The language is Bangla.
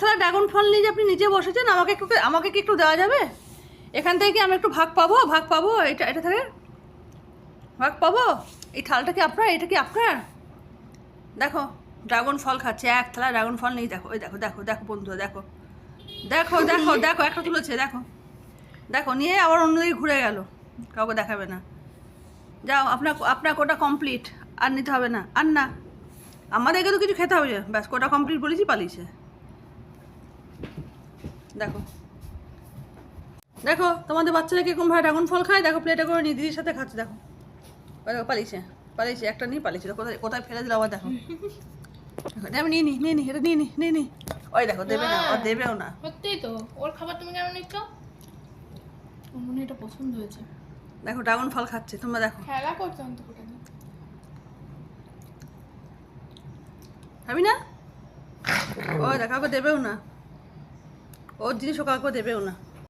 থালা ড্রাগন ফল নিয়ে যে আপনি নিচে বসেছেন, আমাকে কি একটু দেওয়া যাবে? এখান থেকে কি আমি একটু ভাগ পাবো? এটা থেকে ভাগ পাবো? এই থালটা কি আপনার? এটা কি আপনার? দেখো ড্রাগন ফল খাচ্ছে, এক থালা ড্রাগন ফল নেই। দেখো, ওই দেখো দেখো দেখো বন্ধুরা, দেখো দেখো দেখো দেখো একটা তুলেছে, দেখো দেখো, নিয়ে আবার অন্যদিকে ঘুরে গেল, কাউকে দেখাবে না। যাও, আপনার কোটা কমপ্লিট, আর নিতে হবে না, আর না। আমাদেরকে তো কিছু খেতে হবে, ব্যাস কোটা কমপ্লিট বলেছি, পালিয়েছে। দেখো দেখো তোমাদের বাচ্চারা কিরকম ভাবে ড্রাগন ফল খায়, দেখো প্লেটে করে নিয়ে দিদির সাথে খাচ্ছে, দেখো দেখো পালিয়েছে, একটা নিয়ে পালিয়েছে, কোথায় কোথায় ফেলে দিল আবার, দেখো আমি নিয়ে নি এটা নিয়ে নি। ওই দেখো, দেবে না, আর দেবেও না। সত্যিই তো, ওর খাবার তুমি কেন নিচ্ছ? ওর মনে হয় এটা পছন্দ হয়েছে। দেখো ড্রাগন ফল খাচ্ছে, তোমরা দেখো। খেলা করছো অন্তত। খাবি না? ওই দেখো, কাউকে দেবেও না, ওর জিনিস ও কাউকে দেবেও না।